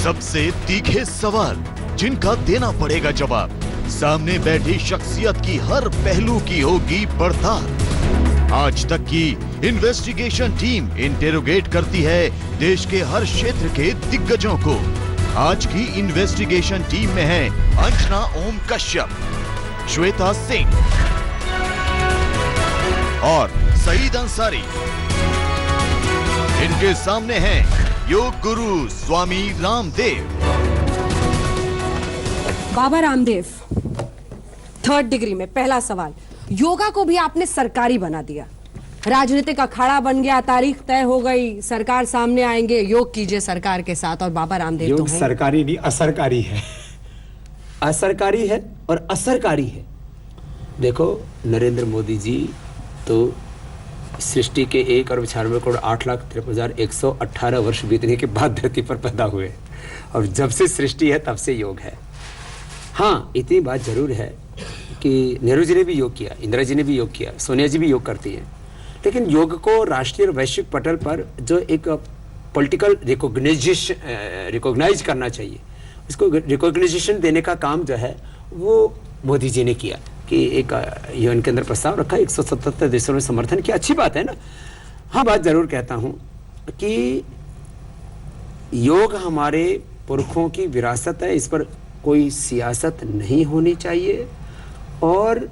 सबसे तीखे सवाल जिनका देना पड़ेगा जवाब। सामने बैठी शख्सियत की हर पहलू की होगी पड़ताल। आज तक की इन्वेस्टिगेशन टीम इंटेरोगेट करती है देश के हर क्षेत्र के दिग्गजों को। आज की इन्वेस्टिगेशन टीम में है अंजना ओम कश्यप, श्वेता सिंह और सईद अंसारी। इनके सामने हैं योग गुरु स्वामी रामदेव। बाबा रामदेव, 3rd डिग्री में पहला सवाल, योगा को भी आपने सरकारी बना दिया, राजनीतिक अखाड़ा बन गया, तारीख तय हो गई, सरकार सामने आएंगे, योग कीजिए सरकार के साथ। और बाबा रामदेव योग तो हैं सरकारी नहीं, असरकारी है। असरकारी है और असरकारी है। देखो, नरेंद्र मोदी जी तो सृष्टि के 1,96,08,53,118 वर्ष बीतने के बाद धरती पर पैदा हुए, और जब से सृष्टि है तब से योग है। हाँ, इतनी बात जरूर है कि नेहरू जी ने भी योग किया, इंदिरा जी ने भी योग किया, सोनिया जी भी योग करती हैं, लेकिन योग को राष्ट्रीय और वैश्विक पटल पर जो एक पॉलिटिकल रिकॉग्नाइज करना चाहिए, उसको रिकॉग्नाइजेशन देने का काम जो है वो मोदी जी ने किया कि एक यूएन के अंदर प्रस्ताव रखा, 177 देशों ने समर्थन किया। अच्छी बात है ना। हाँ, बात जरूर कहता हूँ कि योग हमारे पुरखों की विरासत है, इस पर कोई सियासत नहीं होनी चाहिए। और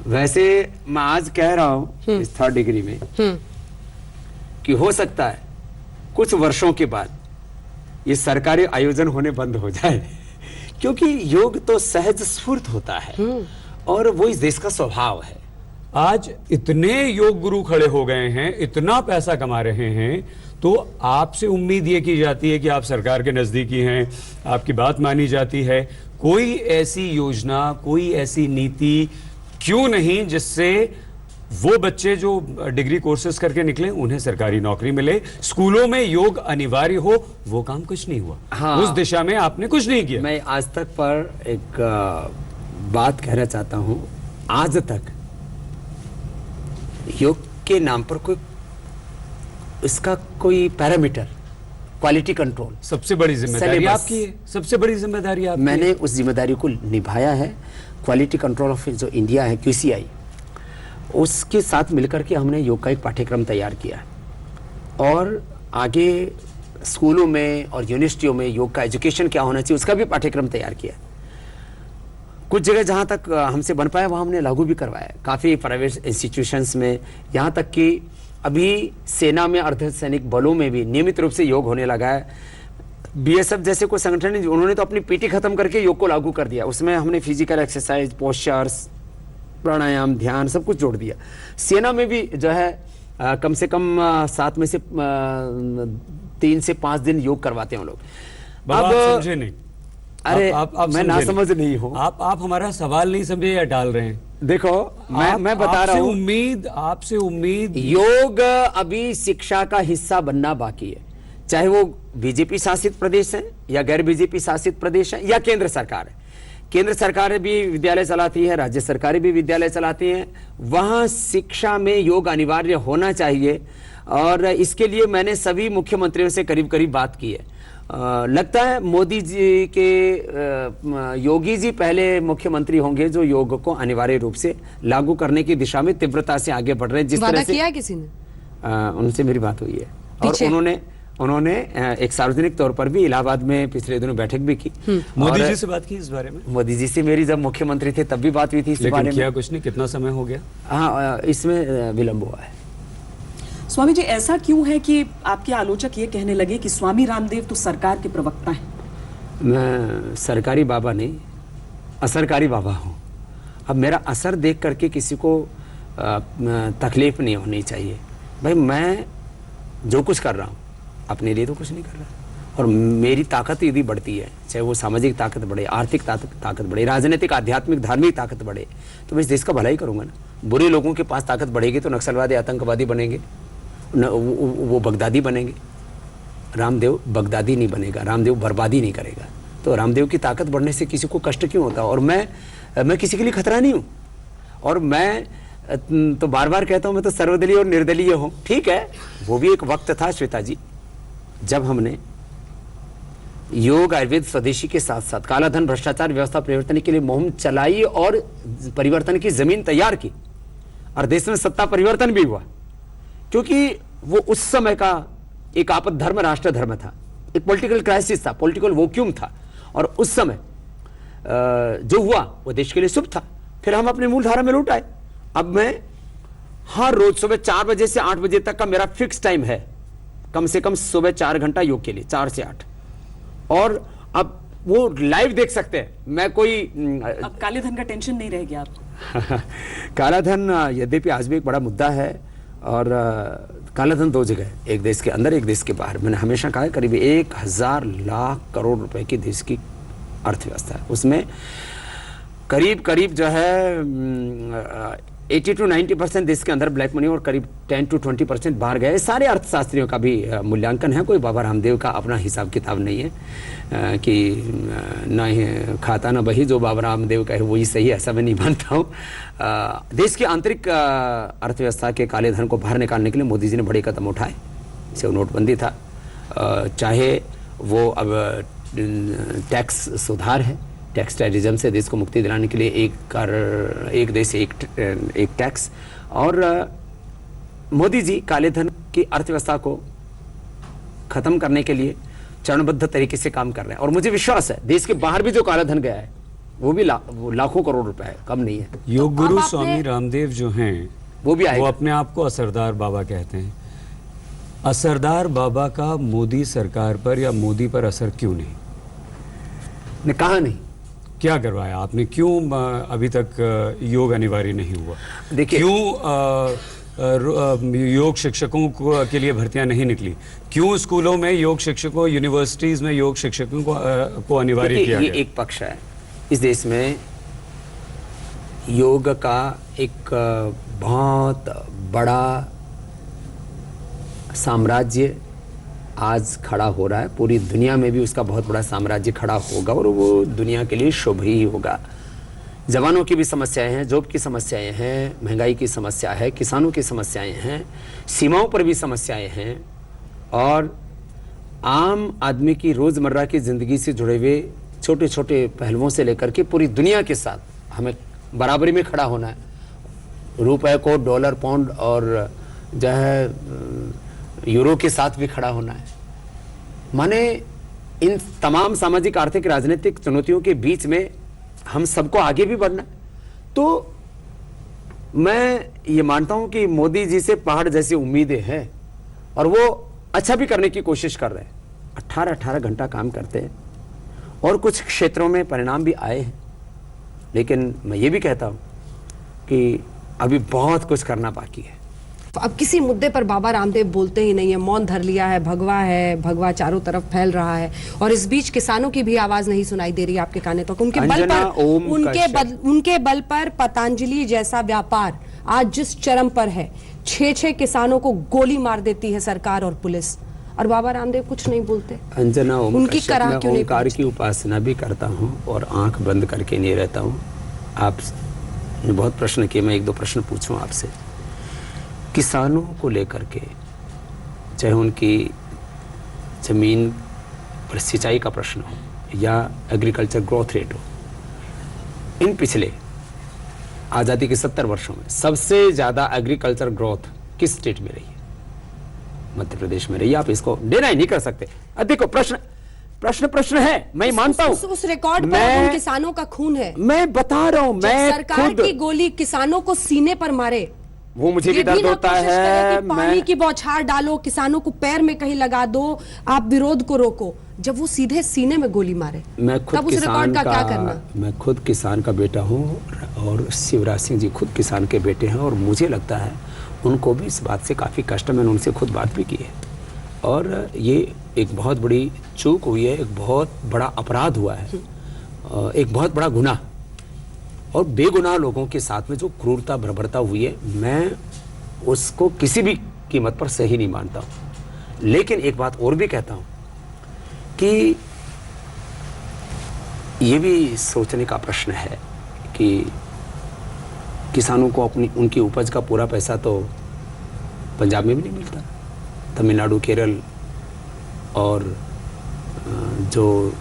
वैसे मैं आज कह रहा हूं इस 3rd डिग्री में कि हो सकता है कुछ वर्षों के बाद ये सरकारी आयोजन होने बंद हो जाए, क्योंकि योग तो सहज स्फूर्त होता है और वो इस देश का स्वभाव है। आज इतने योग गुरु खड़े हो गए हैं, इतना पैसा कमा रहे हैं, तो आपसे उम्मीद ये की जाती है कि आप सरकार के नजदीकी हैं, आपकी बात मानी जाती है। कोई ऐसी योजना, कोई ऐसी नीति क्यों नहीं जिससे वो बच्चे जो डिग्री कोर्सेज करके निकले उन्हें सरकारी नौकरी मिले, स्कूलों में योग अनिवार्य हो? वो काम कुछ नहीं हुआ। हाँ, उस दिशा में आपने कुछ नहीं किया। मैं आज तक पर एक बात कहना चाहता हूं, आज तक योग के नाम पर कोई इसका कोई पैरामीटर, क्वालिटी कंट्रोल, सबसे बड़ी जिम्मेदारी आपकी है। सबसे बड़ी जिम्मेदारी आपकी मैंने उस जिम्मेदारी को निभाया है। क्वालिटी कंट्रोल ऑफ जो इंडिया है, QCI, उसके साथ मिलकर के हमने योग का एक पाठ्यक्रम तैयार किया है, और आगे स्कूलों में और यूनिवर्सिटियों में योग का एजुकेशन क्या होना चाहिए उसका भी पाठ्यक्रम तैयार किया। कुछ जगह जहाँ तक हमसे बन पाया वहाँ हमने लागू भी करवाया, काफ़ी प्राइवेट इंस्टीट्यूशंस में, यहाँ तक कि अभी सेना में, अर्धसैनिक बलों में भी नियमित रूप से योग होने लगा है। BSF जैसे कोई संगठन है, उन्होंने तो अपनी PT खत्म करके योग को लागू कर दिया। उसमें हमने फिजिकल एक्सरसाइज, पोस्चर्स, प्राणायाम, ध्यान सब कुछ जोड़ दिया। सेना में भी जो है कम से कम 7 में से 3 से 5 दिन योग करवाते हैं वो लोग। अब समझे नहीं। अरे आप मैं ना समझ नहीं हूँ। आप हमारा सवाल नहीं समझे या डाल रहे हैं? देखो, मैं बता रहा हूँ, आपसे उम्मीद योग अभी शिक्षा का हिस्सा बनना बाकी है, चाहे वो बीजेपी शासित प्रदेश है या गैर बीजेपी शासित प्रदेश है या केंद्र सरकार है। केंद्र सरकार भी विद्यालय चलाती है, राज्य सरकारें भी विद्यालय चलाती हैं, वहां शिक्षा में योग अनिवार्य होना चाहिए। और इसके लिए मैंने सभी मुख्यमंत्रियों से करीब करीब बात की है। लगता है मोदी जी के योगी जी पहले मुख्यमंत्री होंगे जो योग को अनिवार्य रूप से लागू करने की दिशा में तीव्रता से आगे बढ़ रहे हैं। जिस तरह से किया किसी ने, उनसे मेरी बात हुई है, और उन्होंने एक सार्वजनिक तौर पर भी इलाहाबाद में पिछले दिनों बैठक भी की। मोदी जी से बात की इस बारे में? मोदी जी से मेरी जब मुख्यमंत्री थे तब भी बात हुई थी इस बारे में। किया कुछ नहीं? कितना समय हो गया? हाँ, इसमें विलंब हुआ है। स्वामी जी, ऐसा क्यों है कि आपके आलोचक ये कहने लगे कि स्वामी रामदेव तो सरकार के प्रवक्ता हैं? मैं सरकारी बाबा नहीं, असरकारी बाबा हूँ। अब मेरा असर देख करके किसी को तकलीफ नहीं होनी चाहिए। भाई, मैं जो कुछ कर रहा हूँ अपने लिए तो कुछ नहीं कर रहा, और मेरी ताकत यदि बढ़ती है, चाहे वो सामाजिक ताकत बढ़े, आर्थिक ताकत बढ़े, राजनीतिक, आध्यात्मिक, धार्मिक ताकत बढ़े, तो मैं इस देश का भला ही करूँगा ना। बुरे लोगों के पास ताकत बढ़ेगी तो नक्सलवादी, आतंकवादी बनेंगे, वो बगदादी बनेंगे। रामदेव बगदादी नहीं बनेगा, रामदेव बर्बादी नहीं करेगा। तो रामदेव की ताकत बढ़ने से किसी को कष्ट क्यों होता? और मैं किसी के लिए खतरा नहीं हूँ। और मैं तो बार बार कहता हूँ मैं तो सर्वदलीय और निर्दलीय हूँ। ठीक है, वो भी एक वक्त था श्वेता जी जब हमने योग आयुर्वेद स्वदेशी के साथ साथ काला धन भ्रष्टाचार व्यवस्था परिवर्तन के लिए मुहिम चलाई और परिवर्तन की जमीन तैयार की और देश में सत्ता परिवर्तन भी हुआ, क्योंकि वो उस समय का एक आपद धर्म राष्ट्र धर्म था, एक पॉलिटिकल क्राइसिस था, पॉलिटिकल वैक्यूम था और उस समय जो हुआ वो देश के लिए शुभ था। फिर हम अपनी मूल धारा में लौट आए। अब मैं हर रोज सुबह 4 बजे से 8 बजे तक का मेरा फिक्स टाइम है, कम से कम सुबह 4 घंटा योग के लिए, 4 से 8, और अब वो लाइव देख सकते हैं। मैं कोई अब काले धन का टेंशन नहीं रह गया आपको? काला धन यद्यपि आज भी एक बड़ा मुद्दा है और काला धन 2 जगह है, एक देश के अंदर एक देश के बाहर। मैंने हमेशा कहा है करीब 1000 लाख करोड़ रुपए की देश की अर्थव्यवस्था है, उसमें करीब करीब जो है 80 to 90% देश के अंदर ब्लैक मनी और करीब 10 to 20% बाहर गए। सारे अर्थशास्त्रियों का भी मूल्यांकन है, कोई बाबा रामदेव का अपना हिसाब किताब नहीं है कि ना ही खाता ना बही, जो बाबा रामदेव का है वही सही है, ऐसा मैं नहीं मानता हूँ। देश की आंतरिक अर्थव्यवस्था के काले धन को बाहर निकालने के लिए मोदी जी ने बड़े कदम उठाए, जैसे नोटबंदी था, चाहे वो अब टैक्स सुधार है, टैक्स टेररिज्म से देश को मुक्ति दिलाने के लिए एक देश एक टैक्स, और मोदी जी काले धन की अर्थव्यवस्था को खत्म करने के लिए चरणबद्ध तरीके से काम कर रहे हैं। और मुझे विश्वास है देश के बाहर भी जो काला धन गया है वो भी लाखों करोड़ रुपए है, कम नहीं है। योग गुरु स्वामी रामदेव जो हैं वो भी वो अपने आप को असरदार बाबा कहते हैं। असरदार बाबा का मोदी सरकार पर या मोदी पर असर क्यों नहीं? ने कहा नहीं, क्या करवाया आपने? क्यों अभी तक योग अनिवार्य नहीं हुआ? देखिए, क्यों योग शिक्षकों के लिए भर्तियां नहीं निकली? क्यों स्कूलों में योग शिक्षकों, यूनिवर्सिटीज में योग शिक्षकों को अनिवार्य किया ये गया? एक पक्ष है। इस देश में योग का एक बहुत बड़ा साम्राज्य आज खड़ा हो रहा है, पूरी दुनिया में भी उसका बहुत बड़ा साम्राज्य खड़ा होगा और वो दुनिया के लिए शुभ ही होगा। जवानों की भी समस्याएं हैं, जॉब की समस्याएं हैं, महंगाई की समस्या है, किसानों की समस्याएं हैं, सीमाओं पर भी समस्याएं हैं, और आम आदमी की रोजमर्रा की जिंदगी से जुड़े हुए छोटे छोटे पहलुओं से लेकर के पूरी दुनिया के साथ हमें बराबरी में खड़ा होना है। रुपए को डॉलर, पाउंड और जो है यूरो के साथ भी खड़ा होना है। माने इन तमाम सामाजिक, आर्थिक, राजनीतिक चुनौतियों के बीच में हम सबको आगे भी बढ़ना है। तो मैं ये मानता हूं कि मोदी जी से पहाड़ जैसी उम्मीदें हैं और वो अच्छा भी करने की कोशिश कर रहे हैं। 18 घंटा काम करते हैं और कुछ क्षेत्रों में परिणाम भी आए हैं, लेकिन मैं ये भी कहता हूं कि अभी बहुत कुछ करना बाकी है। अब किसी मुद्दे पर बाबा रामदेव बोलते ही नहीं है, मौन धर लिया है, भगवा चारों तरफ फैल रहा है, और इस बीच किसानों की भी आवाज नहीं सुनाई दे रही है आपके काने तक। उनके बल पर पतंजलि जैसा व्यापार आज जिस चरम पर है, 6 किसानों को गोली मार देती है सरकार और पुलिस, और बाबा रामदेव कुछ नहीं बोलते। अंजना, उनकी कराह क्यों नहीं? ओंकार की उपासना भी करता हूँ और आंख बंद करके नहीं रहता हूँ। आप बहुत प्रश्न किए, मैं 1-2 प्रश्न पूछूं आपसे। किसानों को लेकर के, चाहे उनकी जमीन पर सिंचाई का प्रश्न हो या एग्रीकल्चर ग्रोथ रेट हो, इन पिछले आज़ादी के 70 वर्षों में सबसे ज़्यादा एग्रीकल्चर ग्रोथ किस स्टेट में रही है? मध्य प्रदेश में रही है। आप इसको डिनाई नहीं कर सकते। देखो, प्रश्न है, मैं मानता हूं उस रिकॉर्ड पर उन किसानों का खून है। मैं बता रहा हूं, मैं सरकार की गोली किसानों को सीने पर मारे, वो मुझे भी दर्द होता है। पानी की बौछार डालो, किसानों को पैर में कहीं लगा दो, आप विरोध को रोको, जब वो सीधे सीने में गोली मारे, तब उस रिकॉर्ड का क्या करना? मैं खुद किसान का बेटा हूं और शिवराज सिंह जी खुद किसान के बेटे हैं, और मुझे लगता है उनको भी इस बात से काफी कष्ट है। मैंने उनसे खुद बात भी की है, और ये एक बहुत बड़ी चूक हुई है, एक बहुत बड़ा अपराध हुआ है, एक बहुत बड़ा गुनाह, और बेगुनाह लोगों के साथ में जो क्रूरता बर्बरता हुई है, मैं उसको किसी भी कीमत पर सही नहीं मानता हूं। लेकिन एक बात और भी कहता हूं कि ये भी सोचने का प्रश्न है कि किसानों को अपनी उनकी उपज का पूरा पैसा तो पंजाब में भी नहीं मिलता, तमिलनाडु, केरल और जो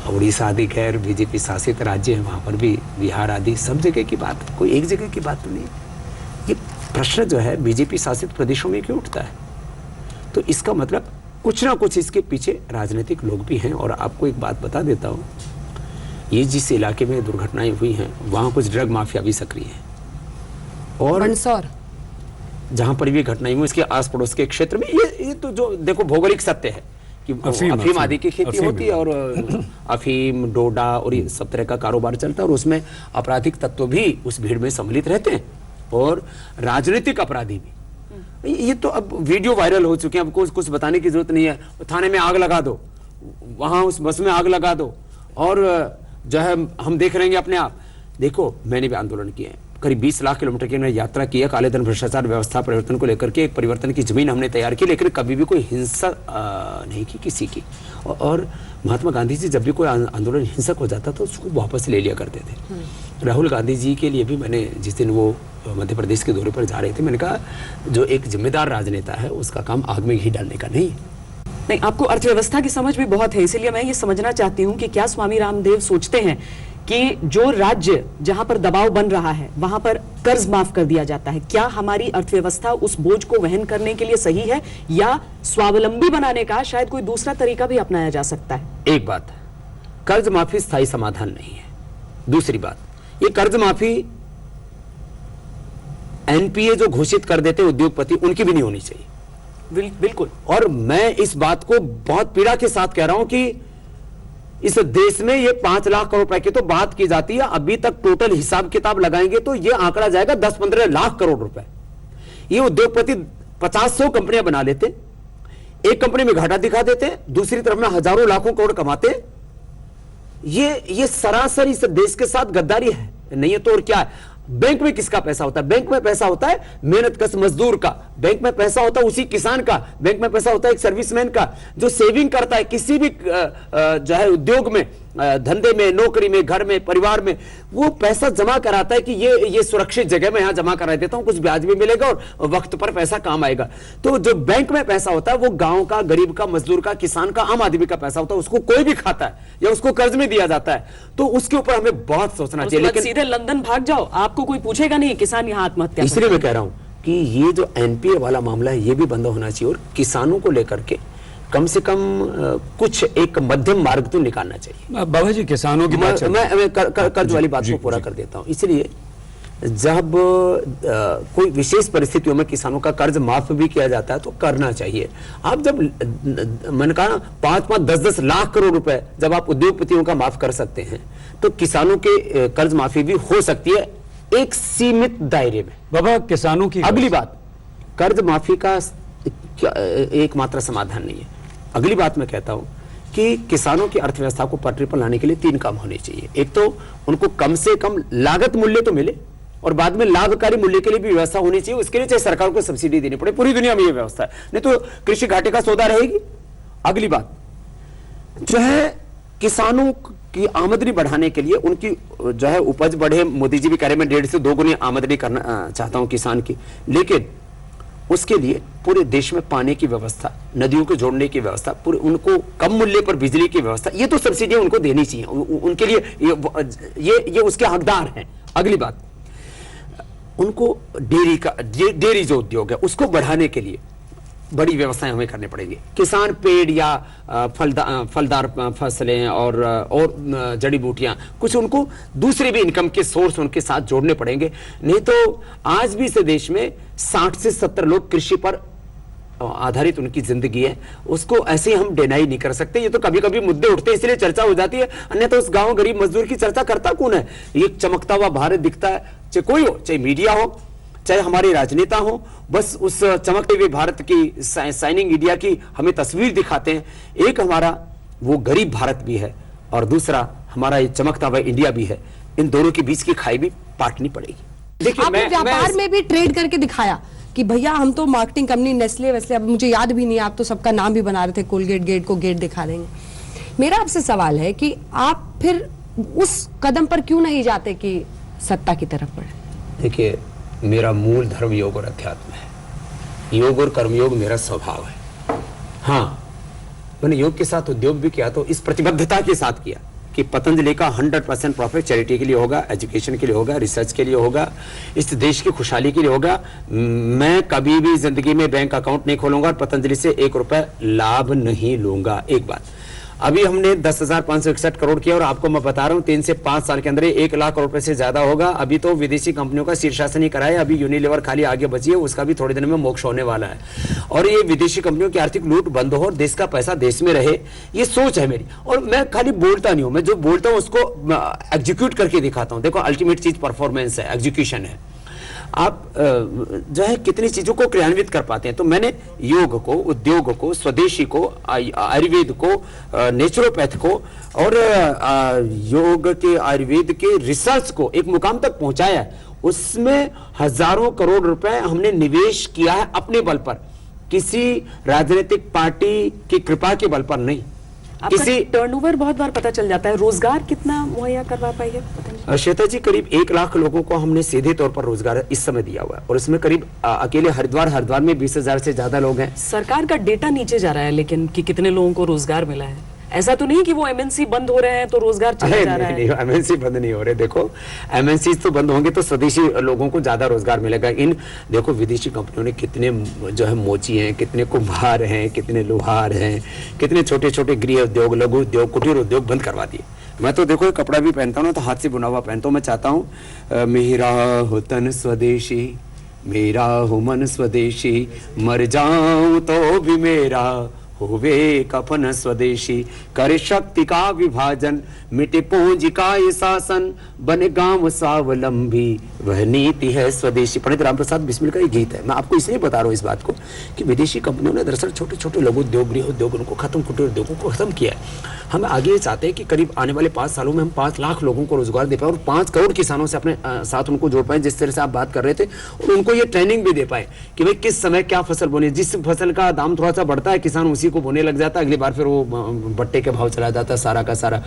उड़ीसा आदि गैर बीजेपी शासित राज्य हैं वहाँ पर भी, बिहार आदि सब जगह की बात, कोई एक जगह की बात तो नहीं। ये प्रश्न जो है बीजेपी शासित प्रदेशों में क्यों उठता है? तो इसका मतलब कुछ ना कुछ इसके पीछे राजनीतिक लोग भी हैं। और आपको एक बात बता देता हूँ, ये जिस इलाके में दुर्घटनाएं हुई हैं वहाँ कुछ ड्रग माफिया भी सक्रिय है, और मंदसौर जहाँ पर भी घटनाएं हुई इसके आस पड़ोस के क्षेत्र में, ये तो जो देखो भौगोलिक सत्य है कि अफीम आदि की खेती होती है, और अफीम, डोडा और ये सब तरह का कारोबार चलता है, और उसमें आपराधिक तत्व भी उस भीड़ में सम्मिलित रहते हैं, और राजनीतिक अपराधी भी। ये तो अब वीडियो वायरल हो चुके हैं, अब कुछ बताने की जरूरत नहीं है। थाने में आग लगा दो, वहां उस बस में आग लगा दो, और जो है हम देख रहे हैं अपने आप। देखो, मैंने भी आंदोलन किए हैं, करीब 20 लाख किलोमीटर की मैंने यात्रा की है काले धन, भ्रष्टाचार, व्यवस्था परिवर्तन को लेकर के। एक परिवर्तन की जमीन हमने तैयार की, लेकिन कभी भी कोई हिंसा नहीं की किसी की। और महात्मा गांधी जी जब भी कोई आंदोलन हिंसक हो जाता तो उसको वापस ले लिया करते थे। राहुल गांधी जी के लिए भी मैंने, जिस दिन वो मध्य प्रदेश के दौरे पर जा रहे थे, मैंने कहा जो एक जिम्मेदार राजनेता है उसका काम आग में घी डालने का नहीं। नहीं, आपको अर्थव्यवस्था की समझ भी बहुत है, इसलिए मैं ये समझना चाहती हूँ कि क्या स्वामी रामदेव सोचते हैं कि जो राज्य जहां पर दबाव बन रहा है वहां पर कर्ज माफ कर दिया जाता है, क्या हमारी अर्थव्यवस्था उस बोझ को वहन करने के लिए सही है, या स्वावलंबी बनाने का शायद कोई दूसरा तरीका भी अपनाया जा सकता है? एक बात, कर्ज माफी स्थायी समाधान नहीं है। दूसरी बात, ये कर्ज माफी एनपीए जो घोषित कर देते उद्योगपति, उनकी भी नहीं होनी चाहिए। बिल्कुल। और मैं इस बात को बहुत पीड़ा के साथ कह रहा हूं कि इस देश में ये 5 लाख करोड़ रुपए की तो बात की जाती है, अभी तक टोटल हिसाब किताब लगाएंगे तो ये आंकड़ा जाएगा 10-15 लाख करोड़ रुपए। ये उद्योगपति 50-100 कंपनियां बना लेते, एक कंपनी में घाटा दिखा देते, दूसरी तरफ में हजारों लाखों करोड़ कमाते। ये सरासर इस देश के साथ गद्दारी है, नहीं है तो और क्या है? बैंक में किसका पैसा होता है? बैंक में पैसा होता है मेहनतकश मजदूर का, बैंक में पैसा होता है उसी किसान का, बैंक में पैसा होता है एक सर्विसमैन का जो सेविंग करता है किसी भी जो है उद्योग में, धंधे में, नौकरी में, घर में, परिवार में। वो पैसा जमा कराता है कि ये सुरक्षित जगह में यहां जमा करा देता हूं, कुछ ब्याज भी मिलेगा और वक्त पर पैसा काम आएगा। तो जो बैंक में पैसा होता है वो गांव का, गरीब का, मजदूर का, किसान का, आम आदमी का पैसा होता है, उसको कोई भी खाता है या उसको कर्ज में दिया जाता है। तो उसके ऊपर हमें बहुत सोचना चाहिए। लेकिन सीधे लंदन भाग जाओ, आपको कोई पूछेगा नहीं, किसान यहां आत्महत्या। इसलिए मैं कह रहा हूं कि ये जो एनपीए वाला मामला है ये भी बंद होना चाहिए, और किसानों को लेकर के कम से कम कुछ एक मध्यम मार्ग तो निकालना चाहिए। बाबा जी, किसानों की बात मैं कर्ज वाली बात को पूरा कर देता हूं। इसलिए जब कोई विशेष परिस्थितियों में किसानों का कर्ज माफ भी किया जाता है तो करना चाहिए। आप जब मैंने कहा 5-5, 10-10 लाख करोड़ रुपए जब आप उद्योगपतियों का माफ कर सकते हैं तो किसानों के कर्ज माफी भी हो सकती है एक सीमित दायरे में। बाबा, किसानों की अगली बात, कर्ज माफी का एकमात्र समाधान नहीं है। अगली बात मैं कहता हूं कि किसानों की अर्थव्यवस्था को पटरी पर लाने के लिए 3 काम होने चाहिए। एक तो उनको कम से कम लागत मूल्य तो मिले, और बाद में लाभकारी मूल्य के लिए भी व्यवस्था होनी चाहिए। उसके लिए चाहे सरकार को सब्सिडी देनी पड़े, पूरी दुनिया में यह व्यवस्था है, नहीं तो कृषि घाटे का सौदा रहेगी। अगली बात जो है, किसानों की आमदनी बढ़ाने के लिए उनकी जो है उपज बढ़े। मोदी जी भी कह रहे हैं मैं 1.5 से 2 गुनी आमदनी करना चाहता हूं किसान की, लेकिन उसके लिए पूरे देश में पानी की व्यवस्था, नदियों को जोड़ने की व्यवस्था, पूरे उनको कम मूल्य पर बिजली की व्यवस्था, ये तो सब्सिडियां उनको देनी चाहिए। उनके लिए ये उसके हकदार हैं। अगली बात, उनको डेयरी जो उद्योग है उसको बढ़ाने के लिए बड़ी व्यवस्थाएं हमें करनी पड़ेगी। किसान पेड़ या फलदार फसलें और जड़ी बूटियां, कुछ उनको दूसरे भी इनकम के सोर्स उनके साथ जोड़ने पड़ेंगे। नहीं तो आज भी इस देश में 60 से 70 लोग कृषि पर आधारित उनकी जिंदगी है, उसको ऐसे हम डिनाई नहीं कर सकते। ये तो कभी कभी मुद्दे उठते हैं इसलिए चर्चा हो जाती है, अन्यथा उस गांव गरीब मजदूर की चर्चा करता कौन है? ये चमकता हुआ भारत दिखता है, चाहे कोई हो, चाहे मीडिया हो, चाहे हमारे राजनेता हो, बस उस चमकते हुए भारत की, शाइनिंग इंडिया की हमें तस्वीर दिखाते हैं। एक हमारा वो गरीब भारत भी है और दूसरा हमारा ये चमकता हुआ इंडिया भी है। इन दोनों के बीच की खाई भी पाटनी पड़ेगी। देखिए, आपने व्यापार में भी ट्रेड करके दिखाया कि भैया हम तो मार्केटिंग कंपनी नेस्ले वैसे, अब मुझे याद भी नहीं, आप तो सबका नाम भी बना रहे थे, कोलगेट गेट को गेट दिखा देंगे। मेरा आपसे सवाल है कि आप फिर उस कदम पर क्यों नहीं जाते कि सत्ता की तरफ बढ़े? देखिए, मेरा मूल धर्म योग और अध्यात्म है। योग और कर्मयोग मेरा स्वभाव है। हाँ, मैंने योग के साथ उद्योग भी किया तो इस प्रतिबद्धता के साथ किया कि पतंजलि का 100% प्रॉफिट चैरिटी के लिए होगा, एजुकेशन के लिए होगा, रिसर्च के लिए होगा, इस देश की खुशहाली के लिए होगा। मैं कभी भी जिंदगी में बैंक अकाउंट नहीं खोलूंगा और पतंजलि से 1 रुपए लाभ नहीं लूंगा। एक बात, अभी हमने 10,561 करोड़ किया और आपको मैं बता रहा हूं 3 से 5 साल के अंदर 1 लाख करोड़ रुपए से ज्यादा होगा। अभी तो विदेशी कंपनियों का शीर्षासन ही कराया, अभी यूनिलीवर खाली आगे बची है, उसका भी थोड़े दिन में मोक्ष होने वाला है। और ये विदेशी कंपनियों की आर्थिक लूट बंद हो और देश का पैसा देश में रहे, ये सोच है मेरी। और मैं खाली बोलता नहीं हूं, मैं जो बोलता हूं उसको एग्जीक्यूट करके दिखाता हूं। देखो अल्टीमेट चीज परफॉर्मेंस है, एग्जीक्यूशन है। आप जो है कितनी चीजों को क्रियान्वित कर पाते हैं। तो मैंने योग को, उद्योग को, स्वदेशी को, आयुर्वेद को, नेचुरोपैथ को और योग के, आयुर्वेद के रिसर्च को एक मुकाम तक पहुंचाया है। उसमें हजारों करोड़ रुपए हमने निवेश किया है अपने बल पर, किसी राजनीतिक पार्टी की कृपा के बल पर नहीं। किसी टर्नओवर बहुत बार पता चल जाता है, रोजगार कितना मुहैया करवा पाएंगे? श्वेता जी, करीब 1 लाख लोगों को हमने सीधे तौर पर रोजगार इस समय दिया हुआ है और इसमें करीब अकेले हरिद्वार में 20,000 से ज्यादा लोग हैं। सरकार का डेटा नीचे जा रहा है लेकिन कि कितने लोगों को रोजगार मिला है। ऐसा तो नहीं कि वो एमएनसी बंद हो रहे हैं तो रोजगार चला जा रहा है। नहीं, एमएनसी बंद नहीं हो रहे। देखो एमएनसी तो बंद होंगे तो स्वदेशी लोगों को ज्यादा रोजगार मिलेगा। इन देखो विदेशी कंपनियों ने कितने जो है मोची हैं, कितने कुम्हार हैं, कितने लोहार हैं, कितने छोटे छोटे गृह उद्योग, लघु उद्योग, कुटीर उद्योग बंद करवा दिए। मैं तो देखो कपड़ा भी पहनता हूँ तो हाथ से बुना हुआ पहनता हूँ। मैं चाहता हूँ मेरा हो तन स्वदेशी, मेरा हो मन स्वदेशी, मर जाऊं तो भी मेरा होवे कफन स्वदेशी, करे शक्ति का विभाजन, मिटे पूंजी का ये शासन, बने गांव स्वावलंबी, वह नीति है स्वदेशी। पंडित रामप्रसाद बिस्मिल का ये गीत है। मैं आपको इसलिए बता रहा हूँ इस बात को कि विदेशी कंपनियों ने दरअसल छोटे छोटे लघु उद्योग, गृह उद्योग उनको खत्म, कुटीर उद्योगों को खत्म किया है। हम आगे ये चाहते हैं कि करीब आने वाले 5 सालों में हम 5 लाख लोगों को रोजगार दे पाए और 5 करोड़ किसानों से अपने साथ उनको जोड़ पाए, जिस तरह से आप बात कर रहे थे, और उनको ये ट्रेनिंग भी दे पाए कि भाई किस समय क्या फसल बोनी। जिस फसल का दाम थोड़ा सा बढ़ता है किसान उसी को बोने लग जाता है, अगली बार फिर वो बट्टे के भाव चला जाता है सारा का सारा।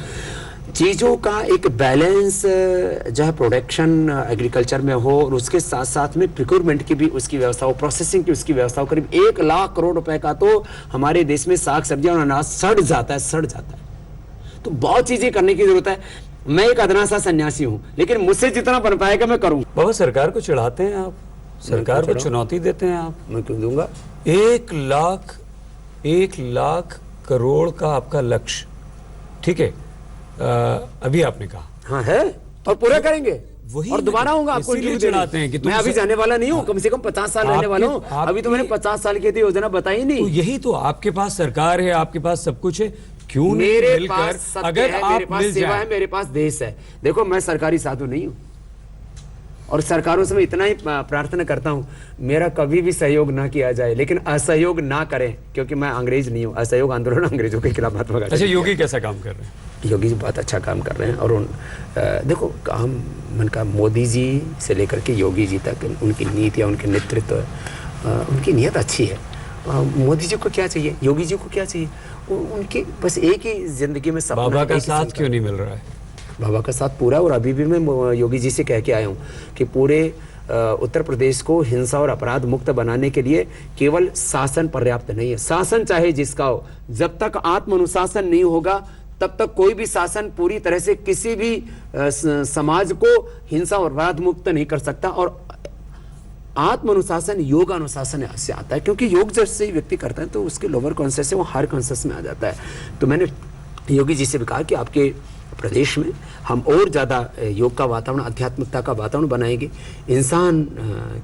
चीजों का एक बैलेंस जो है प्रोडक्शन एग्रीकल्चर में हो और उसके साथ साथ में प्रिक्योरमेंट की भी उसकी व्यवस्था हो, प्रोसेसिंग की उसकी व्यवस्था हो। करीब 1 लाख करोड़ रुपए का तो हमारे देश में साग सब्जियां और अनाज सड़ जाता है। तो बहुत चीजें करने की जरूरत है। मैं एक अदना सा सन्यासी हूं लेकिन मुझसे जितना बन पाएगा मैं करूंगा। बाबा सरकार को चिढ़ाते हैं आप, सरकार को चुनौती देते हैं आप। मैं क्यों दूंगा? 1 लाख करोड़ का आपका लक्ष्य, ठीक है, अभी आपने कहा हाँ है और पूरा करेंगे। वही और दोबारा होगा आपको इसीलिए चिढ़ाते हैं कि मैं अभी जाने वाला नहीं हूँ, कम से कम 50 साल रहने वाला हूँ। अभी तो मैंने 50 साल की योजना बताई नहीं। तो यही तो आपके पास सरकार है, आपके पास सब कुछ है, क्यों मेरे नहीं पास मिलकर सत्य अगर है, आप मेरे पास सेवा है, मेरे पास देश है। देखो मैं सरकारी साधु नहीं हूँ और सरकारों से मैं इतना ही प्रार्थना करता हूँ मेरा कभी भी सहयोग ना किया जाए, लेकिन असहयोग ना करें, क्योंकि मैं अंग्रेज नहीं हूँ। असहयोग आंदोलन अंग्रेजों के खिलाफ महात्मा गांधी। अच्छा, योगी कैसा काम कर रहे हैं? योगी जी बहुत अच्छा काम कर रहे हैं और देखो हम मन का मोदी जी से लेकर के योगी जी तक उनकी नीतियाँ, उनके नेतृत्व, उनकी नीयत अच्छी है। मोदी जी को क्या चाहिए, योगी जी को क्या चाहिए, उनकी बस एक ही जिंदगी में सपना। बाबा का साथ क्यों नहीं मिल रहा है? बाबा का साथ पूरा, और अभी भी मैं योगी जी से कह के आया हूँ कि पूरे उत्तर प्रदेश को हिंसा और अपराध मुक्त बनाने के लिए केवल शासन पर्याप्त नहीं है। शासन चाहे जिसका हो, जब तक आत्म अनुशासन नहीं होगा तब तक कोई भी शासन पूरी तरह से किसी भी समाज को हिंसा और अपराध मुक्त नहीं कर सकता। और आत्म अनुशासन योग अनुशासन से आता है, क्योंकि योग जब से व्यक्ति करता है तो उसके लोअर कॉन्शियस से वो हायर कॉन्शियस में आ जाता है। तो मैंने योगी जी से भी कहा कि आपके प्रदेश में हम और ज्यादा योग का वातावरण, आध्यात्मिकता का वातावरण बनाएंगे, इंसान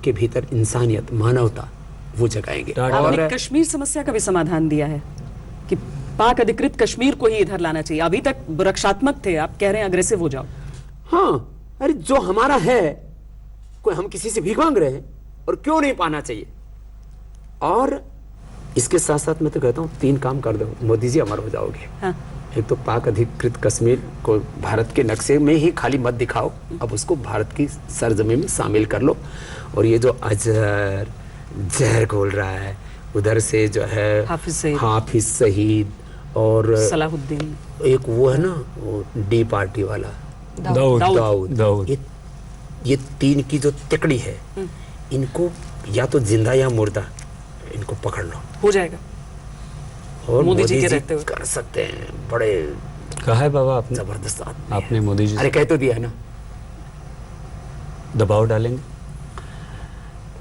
के भीतर इंसानियत, मानवता वो जगाएंगे। आपने कश्मीर समस्या का भी समाधान दिया है कि पाक अधिकृत कश्मीर को ही इधर लाना चाहिए। अभी तक रक्षात्मक थे, आप कह रहे हैं अग्रेसिव हो जाओ। हाँ, अरे जो हमारा है, कोई हम किसी से भीख मांग रहे हैं और क्यों नहीं पाना चाहिए। और इसके साथ साथ मैं तो कहता हूँ 3 काम कर दो, मोदी जी अमर हो जाओगे। हाँ। एक तो पाक अधिकृत कश्मीर को भारत के नक्शे में ही खाली मत दिखाओ, अब उसको भारत की सरजमीन में शामिल कर लो। और ये जो अजहर जहर घोल रहा है, उधर से जो है हाफिज सईद और सलाहुद्दीन, एक वो है ना वो डी पार्टी वाला दाऊद, ये 3 की जो तिकड़ी है, इनको या तो जिंदा या मुर्दा इनको पकड़ लो। हो जाएगा। और मोदी जी के रहते हुए कर सकते हैं, बड़े कहा है बाबा आपने, जबरदस्त आदमी। आपने मोदी जी अरे से कह तो दिया है ना, दबाव डालेंगे?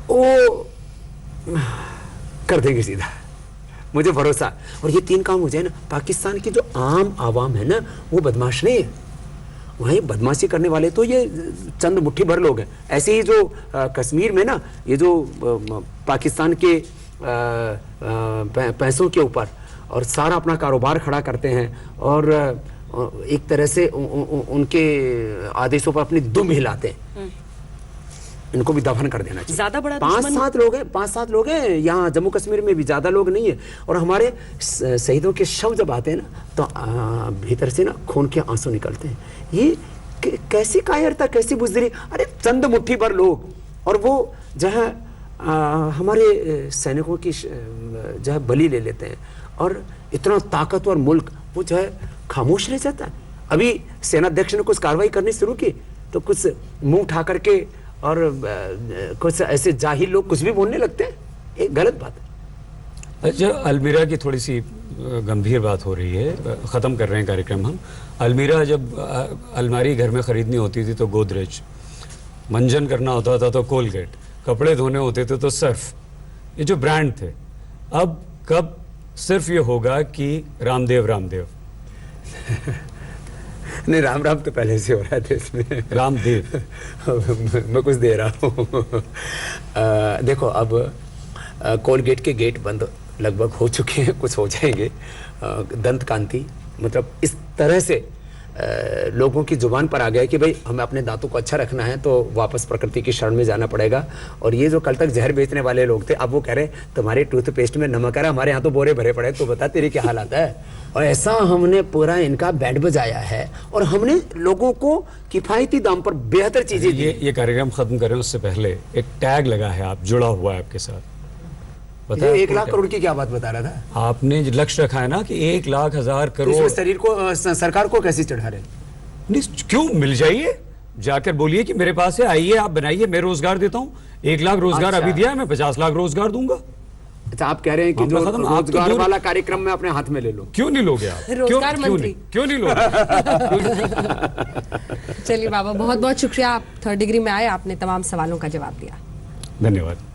वो कर देंगे सीधा, मुझे भरोसा। और ये 3 काम हो जाए ना, पाकिस्तान की जो आम आवाम है ना, वो बदमाश नहीं है। वहीं बदमाशी करने वाले तो ये चंद मुट्ठी भर लोग हैं। ऐसे ही जो कश्मीर में ना, ये जो पाकिस्तान के पैसों के ऊपर और सारा अपना कारोबार खड़ा करते हैं और एक तरह से उनके आदेशों पर अपनी दुम हिलाते हैं, इनको भी दफन कर देना चाहिए। ज्यादा बड़ा 5-7 लोग हैं, 5-7 लोग हैं यहाँ जम्मू कश्मीर में भी, ज्यादा लोग नहीं है। और हमारे शहीदों के शव जब आते हैं ना, तो भीतर से ना खून के आंसू निकलते हैं। ये कैसी कायरता, कैसी बुजदिली। अरे चंद मुट्ठी भर लोग, और वो जहाँ हमारे सैनिकों की जो है बलि ले लेते हैं, और इतना ताकतवर मुल्क वो जो है खामोश रह जाता है। अभी सेनाध्यक्ष ने कुछ कार्रवाई करनी शुरू की तो कुछ मुंह उठा करके और कुछ ऐसे जाहिल लोग कुछ भी बोलने लगते हैं, एक गलत बात है। अच्छा, अलमीरा की थोड़ी सी गंभीर बात हो रही है, ख़त्म कर रहे हैं कार्यक्रम हम। अलमीरा जब अलमारी घर में ख़रीदनी होती थी तो गोदरेज, मंजन करना होता था तो कोलगेट, कपड़े धोने होते थे तो सर्फ, ये जो ब्रांड थे। अब कब सिर्फ ये होगा कि रामदेव रामदेव? नहीं, राम राम तो पहले से हो रहा है देश में। रामदेव मैं कुछ दे रहा हूँ। देखो, अब कोलगेट के गेट बंद लगभग हो चुके हैं, कुछ हो जाएंगे। दंत कांति, मतलब इस तरह से लोगों की जुबान पर आ गया कि भाई हमें अपने दांतों को अच्छा रखना है तो वापस प्रकृति की शरण में जाना पड़ेगा। और ये जो कल तक जहर बेचने वाले लोग थे, अब वो कह रहे तुम्हारे टूथपेस्ट में नमक है, हमारे यहाँ तो बोरे भरे पड़े, तो बता तेरी क्या हालत है। और ऐसा हमने पूरा इनका बैंड बजाया है और हमने लोगों को किफायती दाम पर बेहतर चीजें दी। ये कार्यक्रम खत्म करें उससे पहले एक टैग लगा है, आप जुड़ा हुआ है आपके साथ, ये 1 लाख करोड़ की क्या बात बता रहा था? आपने लक्ष्य रखा है ना कि 1,00,000 तो करोड़। इसमें शरीर को, सरकार को कैसे चढ़ा रहे? नहीं, क्यों, मिल जाइए, जाकर बोलिए कि मेरे पास है, आइए आप बनाइए, मैं रोजगार देता हूँ। 1 लाख रोजगार अच्छा। अभी दिया है, मैं 50 लाख रोजगार दूंगा। अच्छा, आप कह रहे हैं कि जो मामला खत्म, आप तो रोजगार दूर- वाला कार्यक्रम में अपने हाथ में ले लो। क्यों नहीं लोगे आप? रोजगार मंत्री। क्यों नहीं लोगे? चलिए बाबा, बहुत बहुत शुक्रिया, आप 3rd डिग्री में आए, आपने तमाम सवालों का जवाब दिया। धन्यवाद।